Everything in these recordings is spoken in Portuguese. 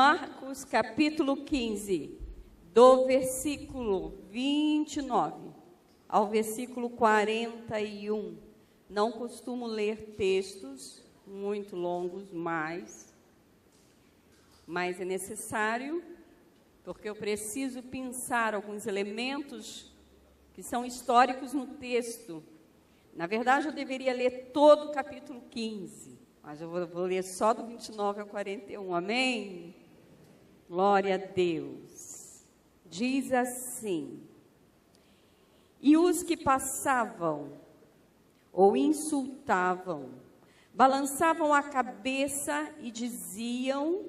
Marcos capítulo 15, do versículo 29 ao versículo 41. Não costumo ler textos muito longos, mas é necessário, porque eu preciso pensar alguns elementos que são históricos no texto. Na verdade, eu deveria ler todo o capítulo 15, mas eu vou ler só do 29 ao 41, amém? Glória a Deus. Diz assim: e os que passavam ou insultavam, balançavam a cabeça e diziam: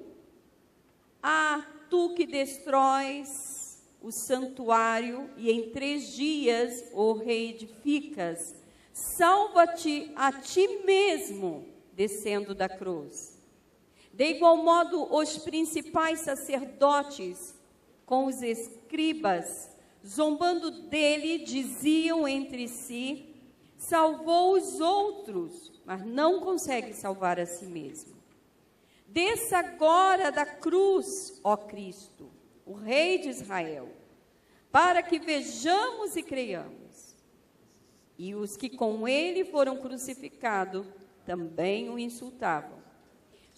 ah, tu que destróis o santuário e em 3 dias o reedificas, salva-te a ti mesmo, descendo da cruz. De igual modo, os principais sacerdotes com os escribas, zombando dele, diziam entre si: salvou os outros, mas não consegue salvar a si mesmo. Desça agora da cruz, ó Cristo, o Rei de Israel, para que vejamos e creiamos. E os que com ele foram crucificados também o insultavam.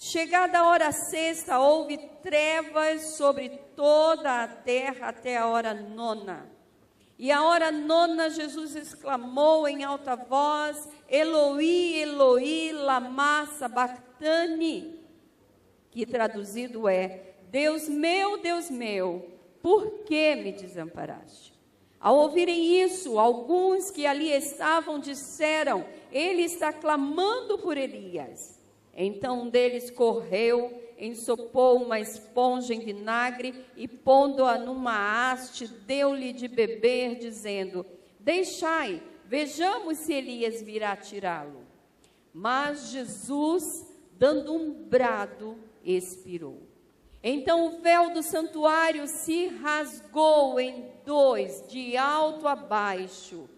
Chegada a hora sexta, houve trevas sobre toda a terra até a hora 9. E a hora 9, Jesus exclamou em alta voz: Eloi, Eloi, lama sabachthani, que traduzido é: Deus meu, por que me desamparaste? Ao ouvirem isso, alguns que ali estavam disseram: ele está clamando por Elias. Então um deles correu, ensopou uma esponja em vinagre e, pondo-a numa haste, deu-lhe de beber, dizendo: deixai, vejamos se Elias virá tirá-lo. Mas Jesus, dando um brado, expirou. Então o véu do santuário se rasgou em 2, de alto a baixo,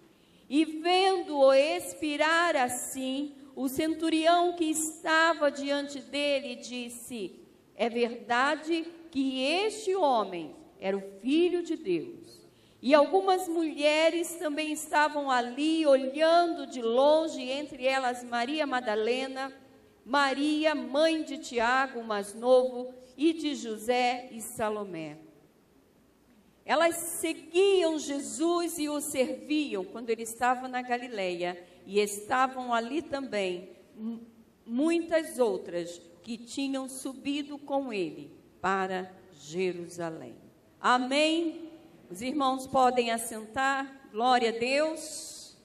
e vendo-o expirar assim, o centurião que estava diante dele disse: é verdade que este homem era o Filho de Deus. E algumas mulheres também estavam ali, olhando de longe, entre elas Maria Madalena, Maria, mãe de Tiago, o mais novo, e de José e Salomé. Elas seguiam Jesus e o serviam quando ele estava na Galileia, e estavam ali também muitas outras que tinham subido com ele para Jerusalém. Amém? Os irmãos podem assentar. Glória a Deus.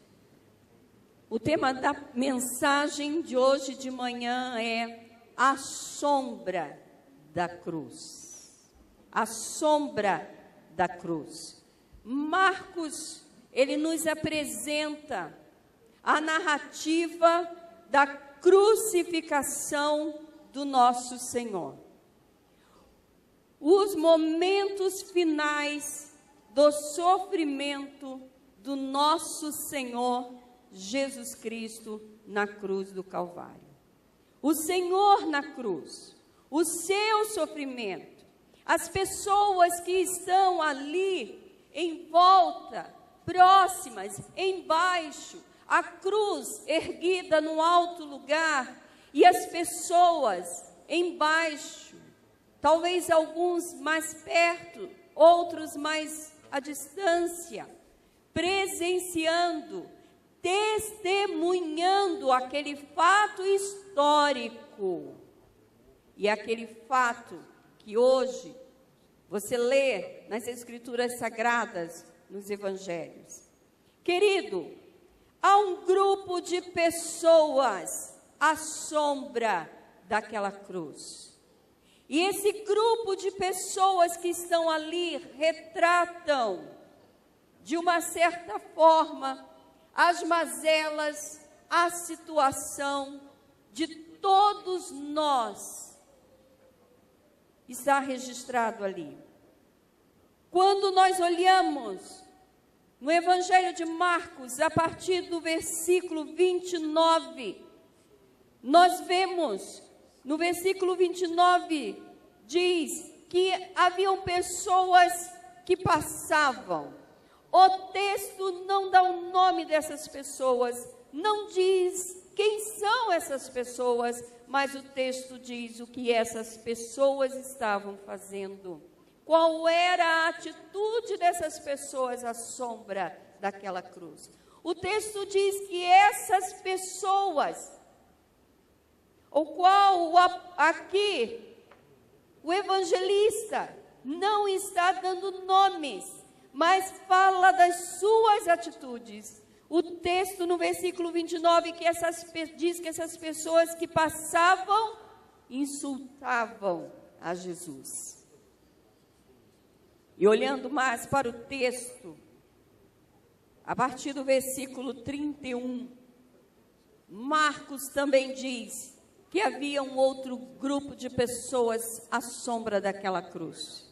O tema da mensagem de hoje de manhã é a sombra da cruz. A sombra da cruz. Marcos, ele nos apresenta a narrativa da crucificação do nosso Senhor. Os momentos finais do sofrimento do nosso Senhor Jesus Cristo na cruz do Calvário. O Senhor na cruz, o seu sofrimento, as pessoas que estão ali em volta, próximas, embaixo, a cruz erguida no alto lugar e as pessoas embaixo, talvez alguns mais perto, outros mais à distância, presenciando, testemunhando aquele fato histórico e aquele fato que hoje você lê nas Escrituras Sagradas, nos Evangelhos. Querido, há um grupo de pessoas à sombra daquela cruz. E esse grupo de pessoas que estão ali retratam, de uma certa forma, as mazelas, a situação de todos nós. Está registrado ali. Quando nós olhamos no Evangelho de Marcos, a partir do versículo 29, nós vemos no versículo 29 diz que haviam pessoas que passavam. O texto não dá o nome dessas pessoas, não diz quem são essas pessoas, mas o texto diz o que essas pessoas estavam fazendo. Qual era a atitude dessas pessoas à sombra daquela cruz? O texto diz que essas pessoas, o qual aqui o evangelista não está dando nomes, mas fala das suas atitudes. O texto no versículo 29 diz que essas pessoas que passavam insultavam a Jesus. E olhando mais para o texto, a partir do versículo 31, Marcos também diz que havia um outro grupo de pessoas à sombra daquela cruz.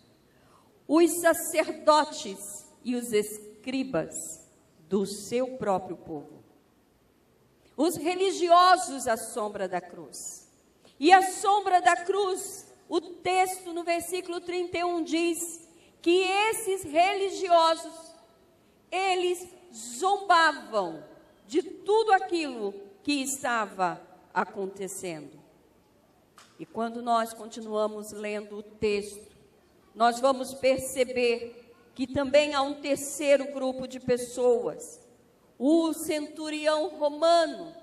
Os sacerdotes e os escribas do seu próprio povo. Os religiosos à sombra da cruz. E à sombra da cruz, o texto no versículo 31 diz que esses religiosos, eles zombavam de tudo aquilo que estava acontecendo. E quando nós continuamos lendo o texto, nós vamos perceber que também há um terceiro grupo de pessoas, o centurião romano,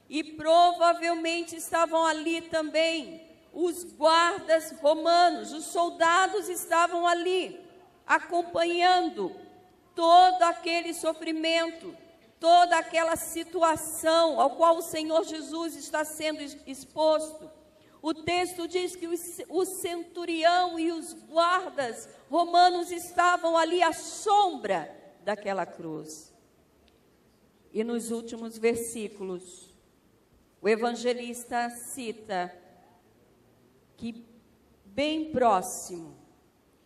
e provavelmente estavam ali também os guardas romanos, os soldados estavam ali, acompanhando todo aquele sofrimento, toda aquela situação ao qual o Senhor Jesus está sendo exposto. O texto diz que o centurião e os guardas romanos estavam ali à sombra daquela cruz. E nos últimos versículos, o evangelista cita que bem próximo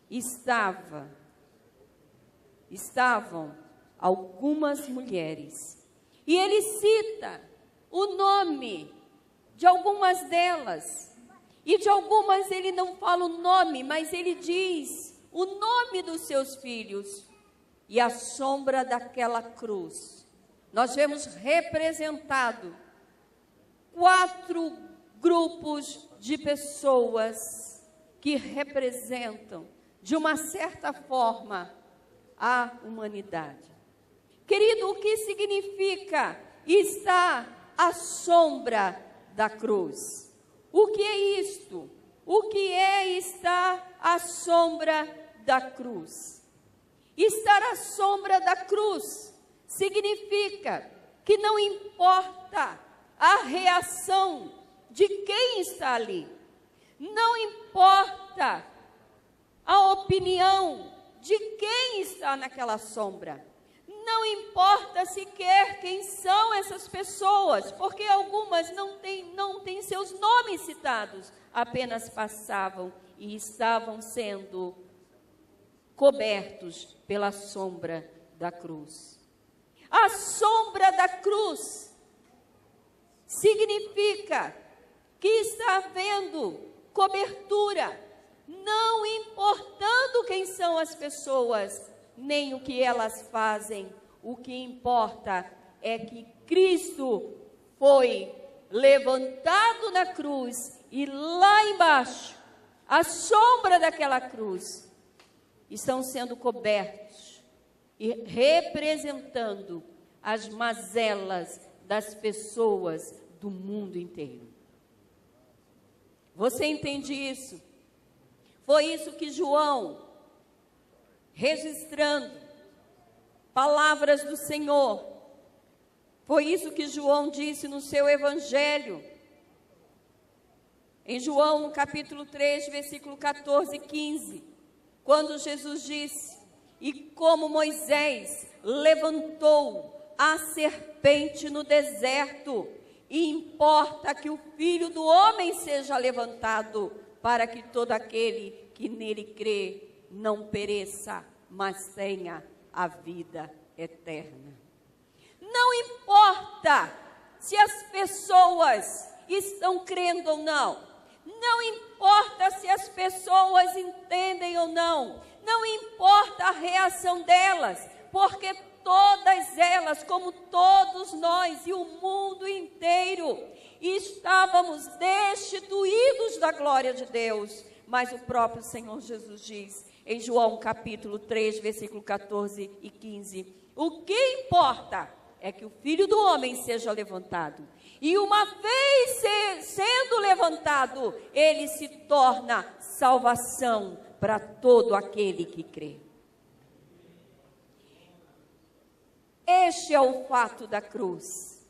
estavam algumas mulheres. E ele cita o nome de algumas delas. E de algumas ele não fala o nome, mas ele diz o nome dos seus filhos. E à sombra daquela cruz, nós vemos representado 4 grupos de pessoas que representam, de uma certa forma, a humanidade. Querido, o que significa estar à sombra da cruz? O que é isto? O que é estar à sombra da cruz? Estar à sombra da cruz significa que não importa a reação de quem está ali, não importa a opinião de quem está naquela sombra, não importa sequer quem são essas pessoas, porque algumas não têm seus nomes citados, apenas passavam e estavam sendo cobertos pela sombra da cruz. A sombra da cruz significa que está havendo cobertura, não importando quem são as pessoas, nem o que elas fazem. O que importa é que Cristo foi levantado na cruz e lá embaixo, à sombra daquela cruz, estão sendo cobertos e representando as mazelas das pessoas do mundo inteiro. Você entende isso? Foi isso que João, registrando palavras do Senhor, foi isso que João disse no seu evangelho. Em João, no capítulo 3, versículo 14 e 15, quando Jesus disse: e como Moisés levantou a serpente no deserto, e importa que o Filho do Homem seja levantado, para que todo aquele que nele crê não pereça, mas tenha a vida eterna. Não importa se as pessoas estão crendo ou não, Não importa se as pessoas entendem ou não, não importa a reação delas, porque todas elas, como todos nós e o mundo inteiro, estávamos destituídos da glória de Deus. Mas o próprio Senhor Jesus diz, em João capítulo 3, versículo 14 e 15, o que importa é que o Filho do Homem seja levantado. E uma vez sendo levantado, ele se torna salvação para todo aquele que crê. Este é o fato da cruz.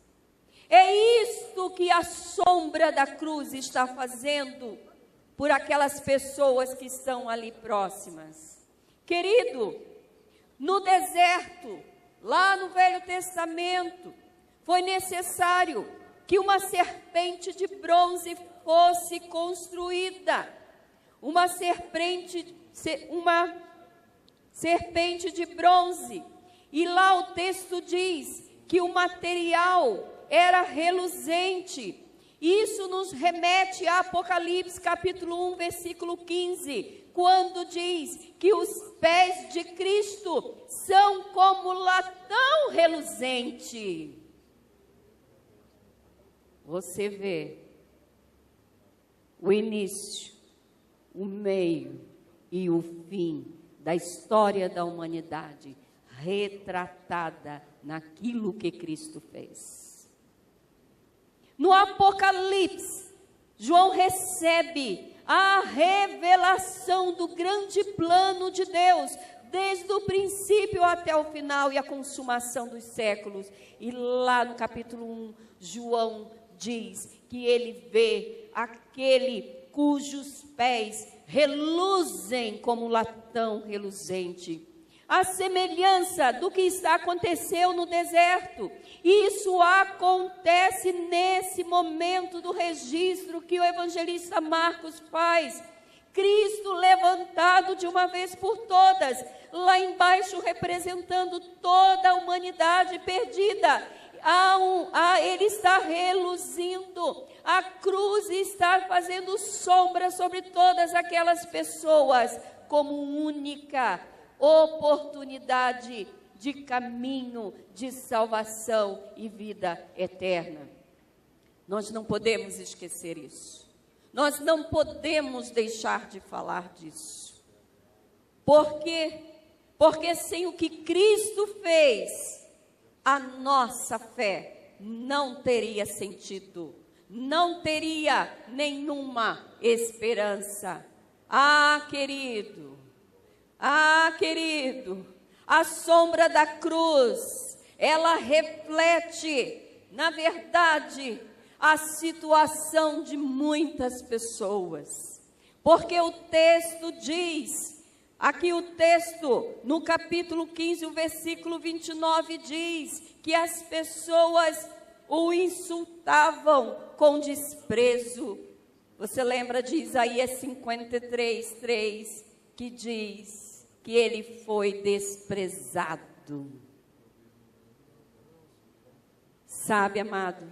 É isto que a sombra da cruz está fazendo por aquelas pessoas que estão ali próximas. Querido, no deserto, lá no Velho Testamento, foi necessário que uma serpente de bronze fosse construída. Uma serpente de bronze. E lá o texto diz que o material era reluzente. Isso nos remete a Apocalipse capítulo 1, versículo 15, quando diz que os pés de Cristo são como latão reluzente. Você vê o início, o meio e o fim da história da humanidade retratada naquilo que Cristo fez. No Apocalipse, João recebe a revelação do grande plano de Deus, desde o princípio até o final e a consumação dos séculos. E lá no capítulo 1, João diz que ele vê aquele cujos pés reluzem como latão reluzente. A semelhança do que aconteceu no deserto. Isso acontece nesse momento do registro que o evangelista Marcos faz. Cristo levantado de uma vez por todas, lá embaixo representando toda a humanidade perdida. Ele está reluzindo, a cruz está fazendo sombra sobre todas aquelas pessoas, como única oportunidade de caminho de salvação e vida eterna. Nós não podemos esquecer isso. Nós não podemos deixar de falar disso. Por quê? Porque sem o que Cristo fez, a nossa fé não teria sentido, não teria nenhuma esperança. Querido, a sombra da cruz, ela reflete, na verdade, a situação de muitas pessoas. Porque o texto diz, aqui o texto, no capítulo 15, o versículo 29, diz que as pessoas o insultavam com desprezo. Você lembra de Isaías 53, 3, que diz que ele foi desprezado. Sabe, amado,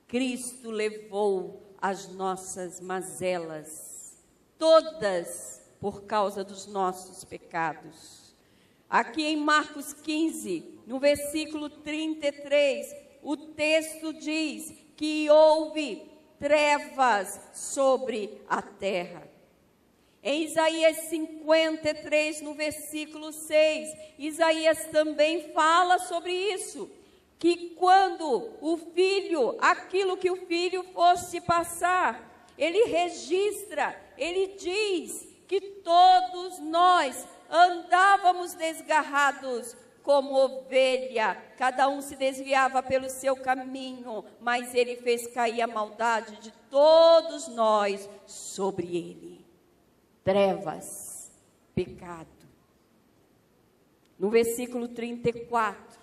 Cristo levou as nossas mazelas, todas por causa dos nossos pecados. Aqui em Marcos 15, no versículo 33, o texto diz que houve trevas sobre a terra. Em Isaías 53, no versículo 6, Isaías também fala sobre isso, que quando o filho, aquilo que o filho fosse passar, ele registra, ele diz que todos nós andávamos desgarrados como ovelha, cada um se desviava pelo seu caminho, mas ele fez cair a maldade de todos nós sobre ele. Trevas, pecado. No versículo 34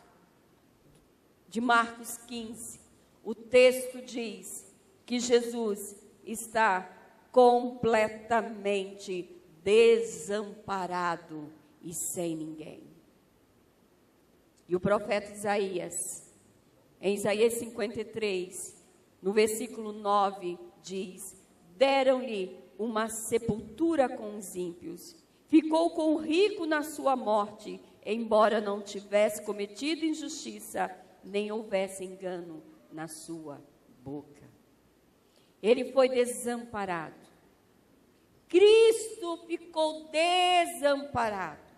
de Marcos 15, o texto diz que Jesus está completamente desamparado e sem ninguém. E o profeta Isaías, em Isaías 53, no versículo 9, diz: deram-lhe uma sepultura com os ímpios. Ficou com o rico na sua morte, embora não tivesse cometido injustiça, nem houvesse engano na sua boca. Ele foi desamparado. Cristo ficou desamparado.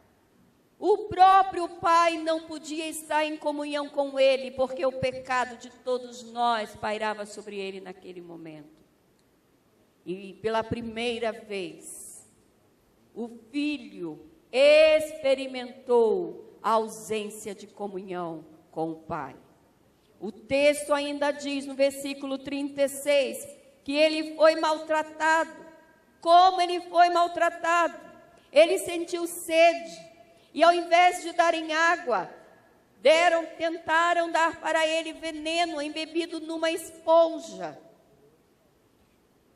O próprio Pai não podia estar em comunhão com ele, porque o pecado de todos nós pairava sobre ele naquele momento. E pela primeira vez, o Filho experimentou a ausência de comunhão com o Pai. O texto ainda diz no versículo 36 que ele foi maltratado. Como ele foi maltratado? Ele sentiu sede. E ao invés de darem água, tentaram dar para ele veneno embebido numa esponja.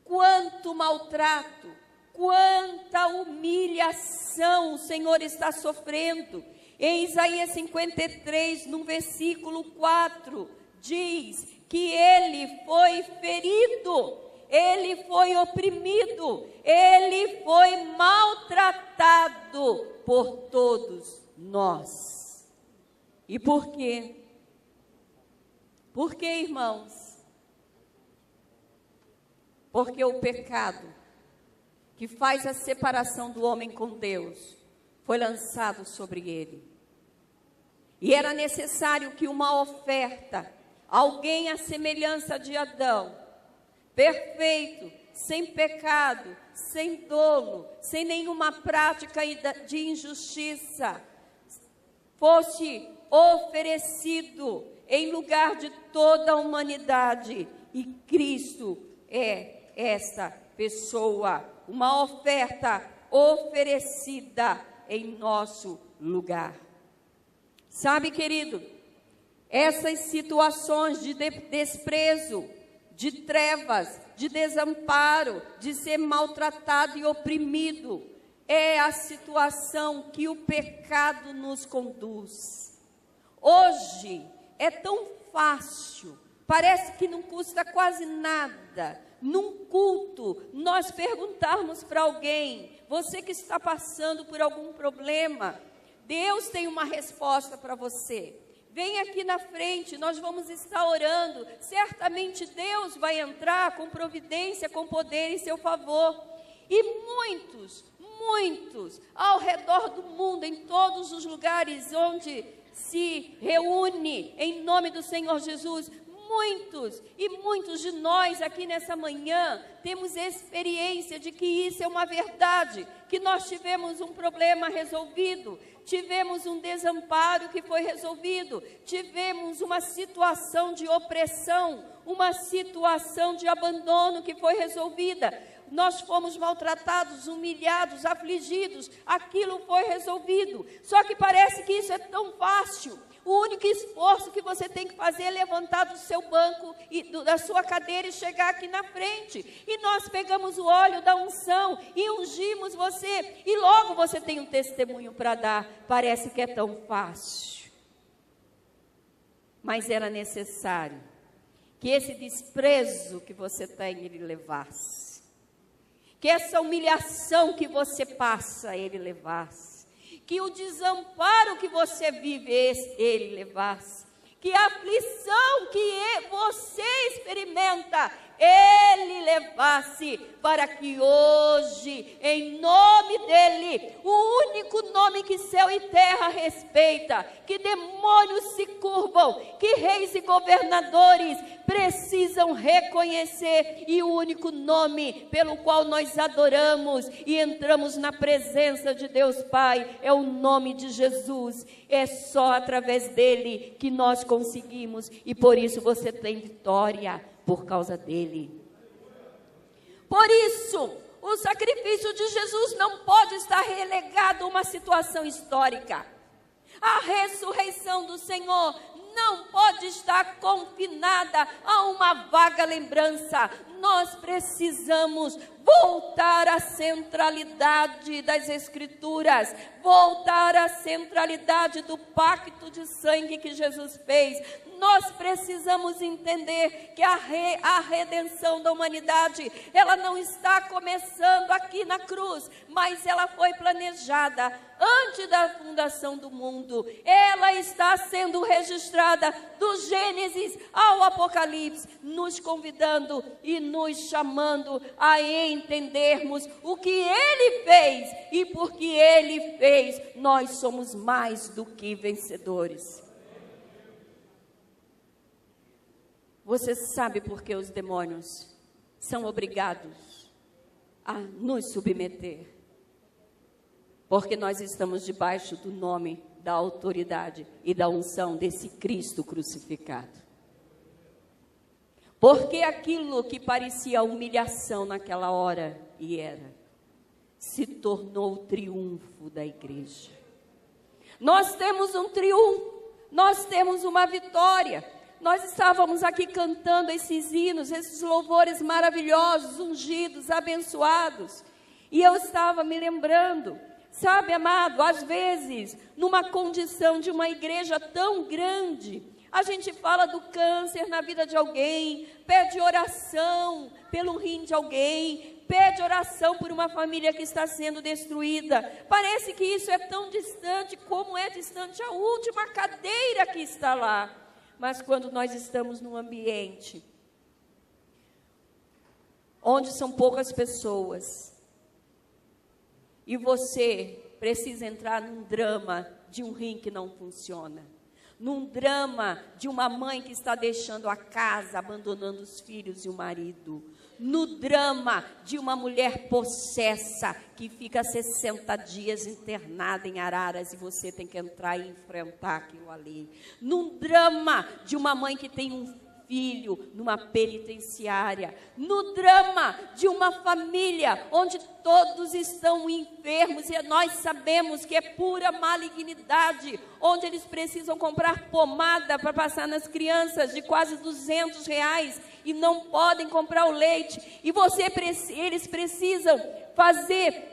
Quanto maltrato, quanta humilhação o Senhor está sofrendo. Em Isaías 53, no versículo 4, diz que ele foi ferido, ele foi oprimido, ele foi maltratado por todos nós. E por quê? Por quê, irmãos? Porque o pecado que faz a separação do homem com Deus foi lançado sobre ele. E era necessário que uma oferta, alguém à semelhança de Adão, perfeito, sem pecado, sem dolo, sem nenhuma prática de injustiça, fosse oferecido em lugar de toda a humanidade. E Cristo é esta pessoa, uma oferta oferecida em nosso lugar. Sabe, querido, essas situações de desprezo, de trevas, de desamparo, de ser maltratado e oprimido, é a situação que o pecado nos conduz. Hoje é tão fácil, parece que não custa quase nada, num culto, nós perguntarmos para alguém: você que está passando por algum problema, Deus tem uma resposta para você. Vem aqui na frente, nós vamos estar orando. Certamente Deus vai entrar com providência, com poder em seu favor. E muitos ao redor do mundo, em todos os lugares onde se reúne em nome do Senhor Jesus, muitos de nós aqui nessa manhã temos experiência de que isso é uma verdade, que nós tivemos um problema resolvido, tivemos um desamparo que foi resolvido, tivemos uma situação de opressão, uma situação de abandono que foi resolvida. Nós fomos maltratados, humilhados, afligidos, aquilo foi resolvido. Só que parece que isso é tão fácil. O único esforço que você tem que fazer é levantar do seu banco, da sua cadeira e chegar aqui na frente. E nós pegamos o óleo da unção e ungimos você. E logo você tem um testemunho para dar. Parece que é tão fácil. Mas era necessário que esse desprezo que você tem, ele levasse. Que essa humilhação que você passa, ele levasse. Que o desamparo que você vive, ele levasse. Que a aflição que você experimenta, ele levasse, para que hoje, em nome dele, o único nome que céu e terra respeita, que demônios se curvam, que reis e governadores precisam reconhecer, e o único nome pelo qual nós adoramos e entramos na presença de Deus Pai é o nome de Jesus. É só através dele que nós conseguimos, e por isso você tem vitória, por causa dele. Por isso, o sacrifício de Jesus não pode estar relegado a uma situação histórica. A ressurreição do Senhor não pode estar confinada a uma vaga lembrança. Nós precisamos voltar à centralidade das Escrituras, voltar à centralidade do pacto de sangue que Jesus fez. Nós precisamos entender que a redenção da humanidade, ela não está começando aqui na cruz, mas ela foi planejada antes da fundação do mundo. Ela está sendo registrada do Gênesis ao Apocalipse, nos convidando e nos chamando a entendermos o que Ele fez, e porque Ele fez, nós somos mais do que vencedores. Você sabe por que os demônios são obrigados a nos submeter? Porque nós estamos debaixo do nome, da autoridade e da unção desse Cristo crucificado. Porque aquilo que parecia humilhação naquela hora, e era, se tornou o triunfo da igreja. Nós temos um triunfo, nós temos uma vitória. Nós estávamos aqui cantando esses hinos, esses louvores maravilhosos, ungidos, abençoados. E eu estava me lembrando, sabe, amado, às vezes, numa condição de uma igreja tão grande, a gente fala do câncer na vida de alguém, pede oração pelo rim de alguém, pede oração por uma família que está sendo destruída. Parece que isso é tão distante como é distante a última cadeira que está lá. Mas quando nós estamos num ambiente onde são poucas pessoas, e você precisa entrar num drama de um rim que não funciona, num drama de uma mãe que está deixando a casa, abandonando os filhos e o marido, no drama de uma mulher possessa que fica 60 dias internada em Araras e você tem que entrar e enfrentar aquilo ali, num drama de uma mãe que tem um filho numa penitenciária, no drama de uma família onde todos estão enfermos e nós sabemos que é pura malignidade, onde eles precisam comprar pomada para passar nas crianças de quase R$200 e não podem comprar o leite, e eles precisam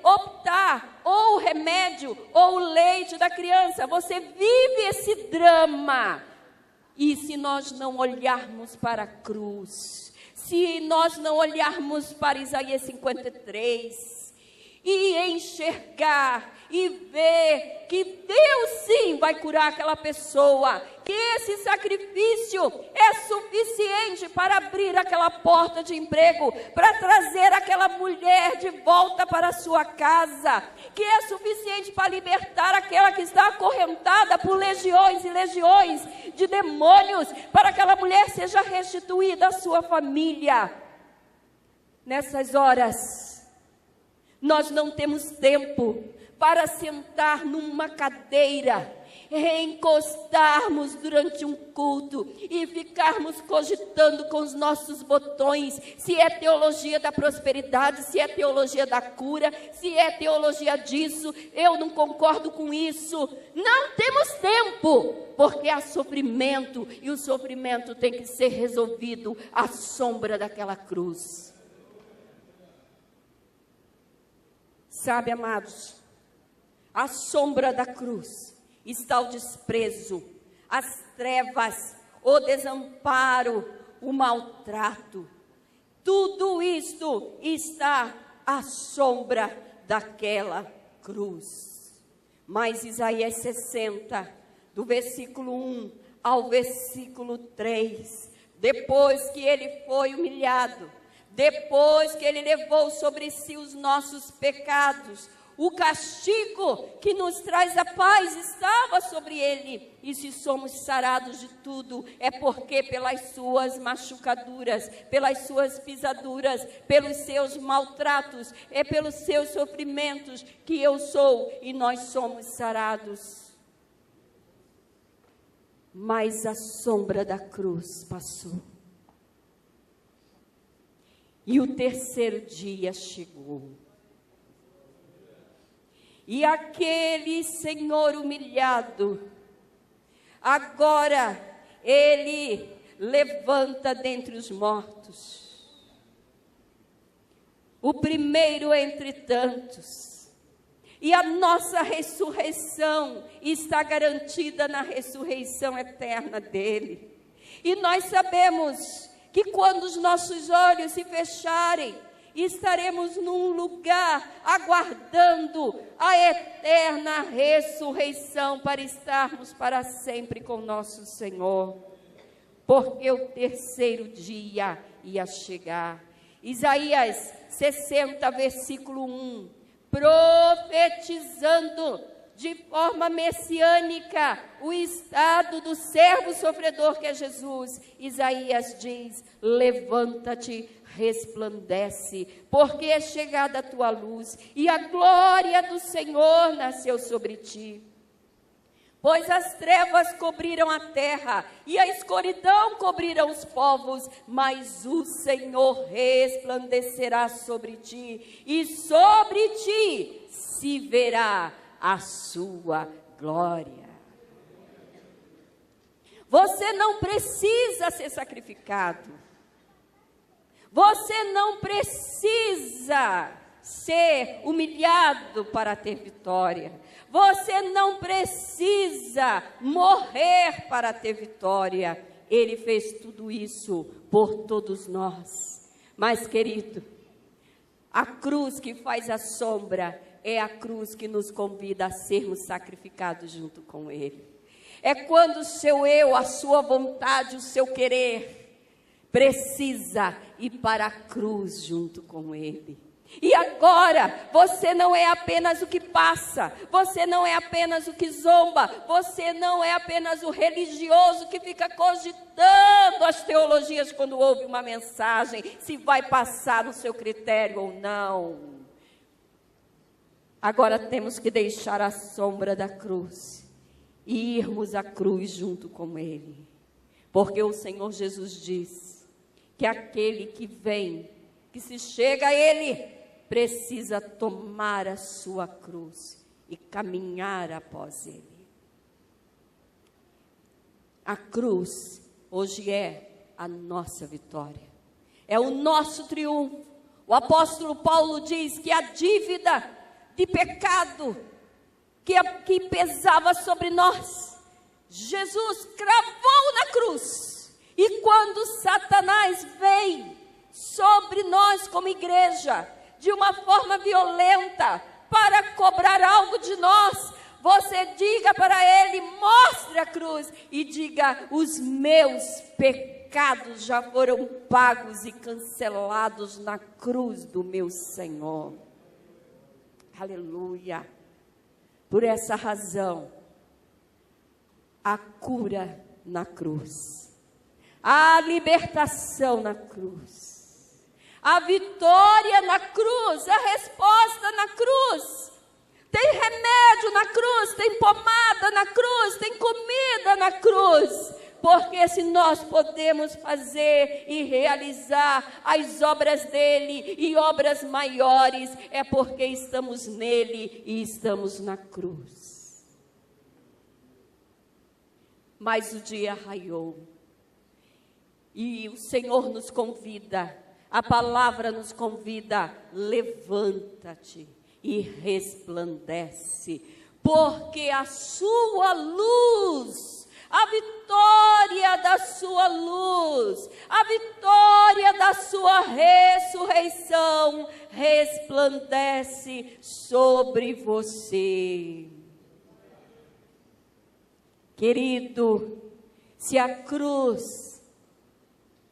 optar ou o remédio ou o leite da criança. Você vive esse drama. E se nós não olharmos para a cruz, se nós não olharmos para Isaías 53 e enxergar e ver que Deus sim vai curar aquela pessoa, que esse sacrifício é suficiente para abrir aquela porta de emprego, para trazer aquela mulher de volta para a sua casa, que é suficiente para libertar aquela que está acorrentada por legiões e legiões de demônios, para que aquela mulher seja restituída à sua família. Nessas horas, nós não temos tempo para sentar numa cadeira, encostarmos durante um culto e ficarmos cogitando com os nossos botões se é teologia da prosperidade, se é teologia da cura, se é teologia disso. Eu não concordo com isso. Não temos tempo, porque há sofrimento e o sofrimento tem que ser resolvido à sombra daquela cruz. Sabe, amados, à sombra da cruz está o desprezo, as trevas, o desamparo, o maltrato. Tudo isto está à sombra daquela cruz. Mas Isaías 60, do versículo 1 ao versículo 3, depois que ele foi humilhado, depois que ele levou sobre si os nossos pecados, o castigo que nos traz a paz estava sobre ele. E se somos sarados de tudo, é porque pelas suas machucaduras, pelas suas pisaduras, pelos seus maltratos, é pelos seus sofrimentos que eu sou e nós somos sarados. Mas a sombra da cruz passou. E o terceiro dia chegou. E aquele Senhor humilhado, agora ele levanta dentre os mortos, o primeiro entre tantos. E a nossa ressurreição está garantida na ressurreição eterna dele. E nós sabemos que quando os nossos olhos se fecharem, estaremos num lugar aguardando a eterna ressurreição para estarmos para sempre com nosso Senhor. Porque o terceiro dia ia chegar. Isaías 60, versículo 1, profetizando de forma messiânica o estado do servo sofredor que é Jesus. Isaías diz: levanta-te, resplandece, porque é chegada a tua luz, e a glória do Senhor nasceu sobre ti. Pois as trevas cobriram a terra, e a escuridão cobriram os povos, mas o Senhor resplandecerá sobre ti, e sobre ti se verá a sua glória. Você não precisa ser sacrificado. Você não precisa ser humilhado para ter vitória. Você não precisa morrer para ter vitória. Ele fez tudo isso por todos nós. Mas, querido, a cruz que faz a sombra é a cruz que nos convida a sermos sacrificados junto com Ele. É quando o seu eu, a sua vontade, o seu querer precisa ir para a cruz junto com Ele. E agora, você não é apenas o que passa, você não é apenas o que zomba, você não é apenas o religioso que fica cogitando as teologias quando ouve uma mensagem, se vai passar no seu critério ou não. Agora temos que deixar a sombra da cruz e irmos à cruz junto com Ele. Porque o Senhor Jesus diz que aquele que vem, que se chega a Ele, precisa tomar a sua cruz e caminhar após Ele. A cruz hoje é a nossa vitória, é o nosso triunfo. O apóstolo Paulo diz que a dívida de pecado que pesava sobre nós, Jesus cravou na cruz. E quando Satanás vem sobre nós como igreja, de uma forma violenta, para cobrar algo de nós, você diga para ele, mostre a cruz, e diga: os meus pecados já foram pagos e cancelados na cruz do meu Senhor. Aleluia. Por essa razão, a cura na cruz, a libertação na cruz, a vitória na cruz, a resposta na cruz. Tem remédio na cruz, tem pomada na cruz, tem comida na cruz. Porque se nós podemos fazer e realizar as obras dele e obras maiores, é porque estamos nele e estamos na cruz. Mas o dia raiou e o Senhor nos convida, a palavra nos convida: levanta-te e resplandece, porque a sua luz, a vitória da sua luz, a vitória da sua ressurreição resplandece sobre você. Querido, se a cruz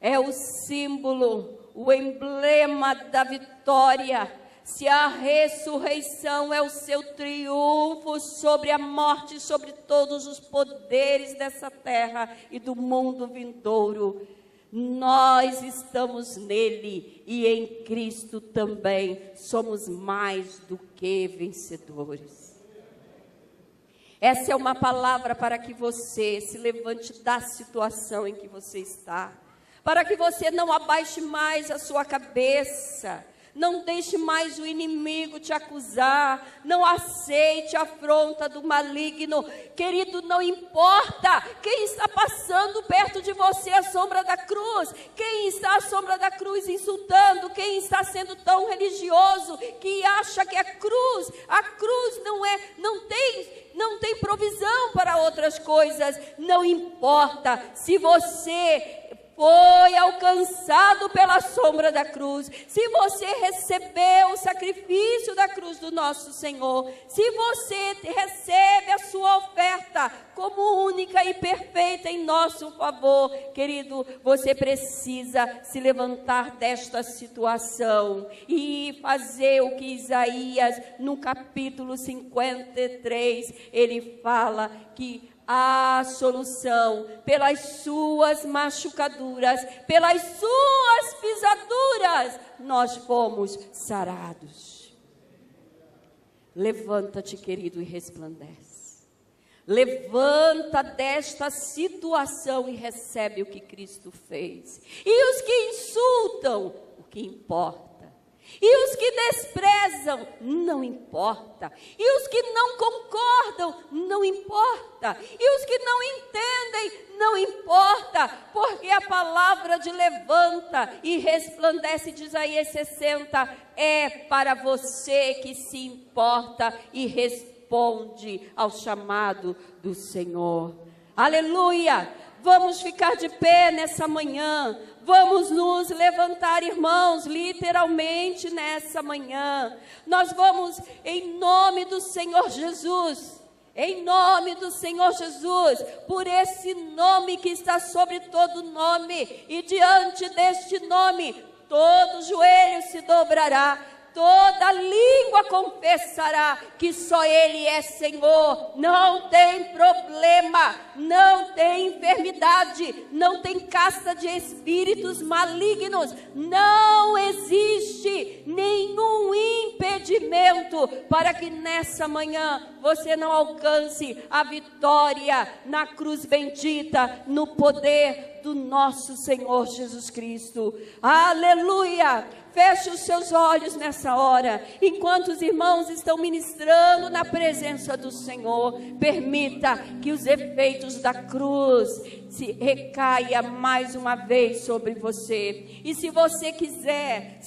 é o símbolo, o emblema da vitória, se a ressurreição é o seu triunfo sobre a morte, sobre todos os poderes dessa terra e do mundo vindouro, nós estamos nele e em Cristo também somos mais do que vencedores. Essa é uma palavra para que você se levante da situação em que você está, para que você não abaixe mais a sua cabeça, Não deixe mais o inimigo te acusar. Não aceite a afronta do maligno. Querido, não importa quem está passando perto de você à sombra da cruz. Quem está à sombra da cruz insultando. Quem está sendo tão religioso que acha que a cruz não tem provisão para outras coisas. Não importa se você foi alcançado pela sombra da cruz, se você recebeu o sacrifício da cruz do nosso Senhor, se você recebe a sua oferta como única e perfeita em nosso favor, querido, você precisa se levantar desta situação e fazer o que Isaías, no capítulo 53, ele fala que a solução, pelas suas machucaduras, pelas suas pisaduras, nós fomos sarados. Levanta-te, querido, e resplandece. Levanta desta situação e recebe o que Cristo fez. E os que insultam, o que importa. E os que desprezam, não importa. E os que não concordam, não importa. E os que não entendem, não importa. Porque a palavra de levanta e resplandece de Isaías 60 é para você que se importa e responde ao chamado do Senhor. Aleluia! Vamos ficar de pé nessa manhã. Vamos nos levantar, irmãos, literalmente nessa manhã. Nós vamos, em nome do Senhor Jesus, em nome do Senhor Jesus, por esse nome que está sobre todo nome, e diante deste nome, todo joelho se dobrará. Toda língua confessará que só Ele é Senhor. Não tem problema, não tem enfermidade, não tem casta de espíritos malignos. Não existe nenhum impedimento para que nessa manhã você não alcance a vitória na cruz bendita, no poder do nosso Senhor Jesus Cristo. Aleluia! Feche os seus olhos nessa hora, enquanto os irmãos estão ministrando na presença do Senhor. Permita que os efeitos da cruz se recaia mais uma vez sobre você. E se você quiser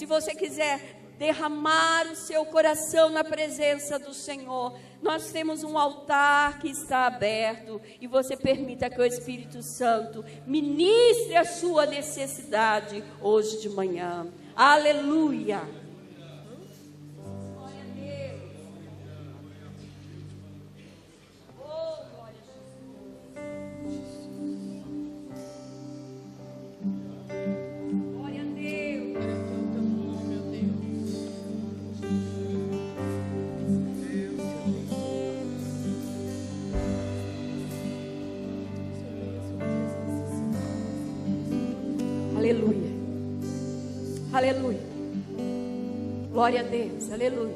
derramar o seu coração na presença do Senhor, nós temos um altar que está aberto, e você permita que o Espírito Santo ministre a sua necessidade hoje de manhã. Aleluia! Glória a Deus! Oh, glória a Jesus! Glória a Deus! Aleluia! Aleluia, glória a Deus, aleluia.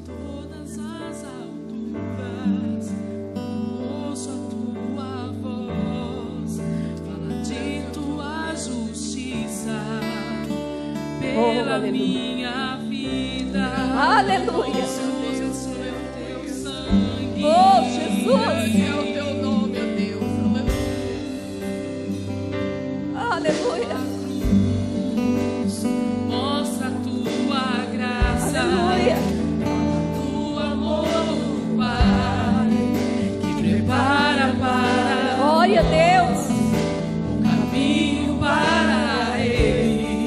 Todas as alturas, ouço a tua voz, fala de tua justiça pela minha vida. Aleluia. Jesus, é o teu sangue. Oh, Jesus. É o teu nome, meu Deus. Aleluia. Mostra a tua graça, Aleluia. do amor, Pai, que prepara para Glória a Deus. o caminho para Ele,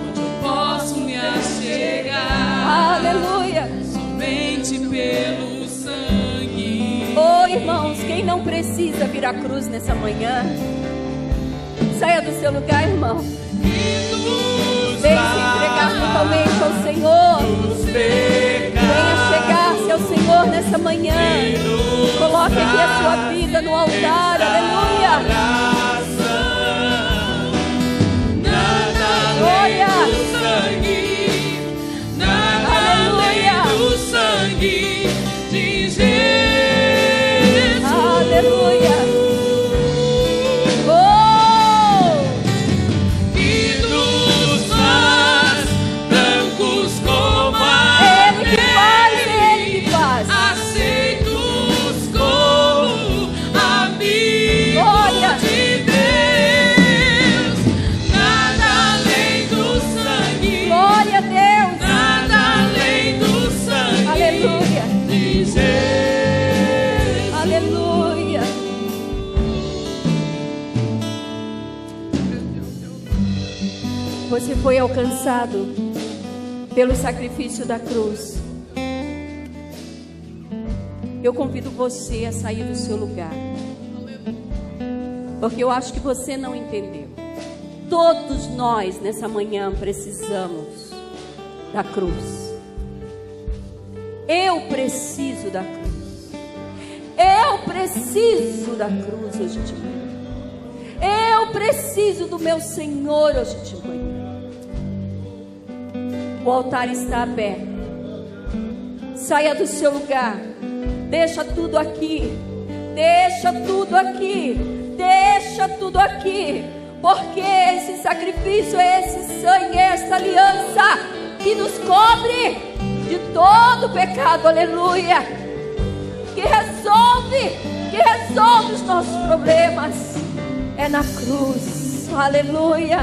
onde eu posso me achegar. Aleluia. Somente pelo sangue. Oh, irmãos, quem não precisa vir à cruz nessa manhã, saia do seu lugar, irmão. Venha se entregar totalmente ao Senhor. Venha chegar-se ao Senhor nessa manhã. Coloque aqui a sua vida no altar. Aleluia. Glória. Aleluia. Do sangue de Jesus. Aleluia. E do sangue você foi alcançado pelo sacrifício da cruz, eu convido você a sair do seu lugar, porque eu acho que você não entendeu. Todos nós nessa manhã precisamos da cruz. Eu preciso da cruz. Eu preciso da cruz hoje de manhã. Eu preciso do meu Senhor hoje de manhã. O altar está aberto. Saia do seu lugar. Deixa tudo aqui. Deixa tudo aqui. Deixa tudo aqui. Porque esse sacrifício, esse sangue, essa aliança que nos cobre de todo pecado, aleluia, que resolve os nossos problemas, é na cruz, aleluia,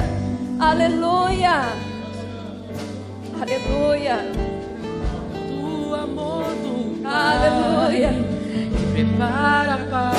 aleluia, aleluia. Do amor do Aleluia. Pai, me prepara para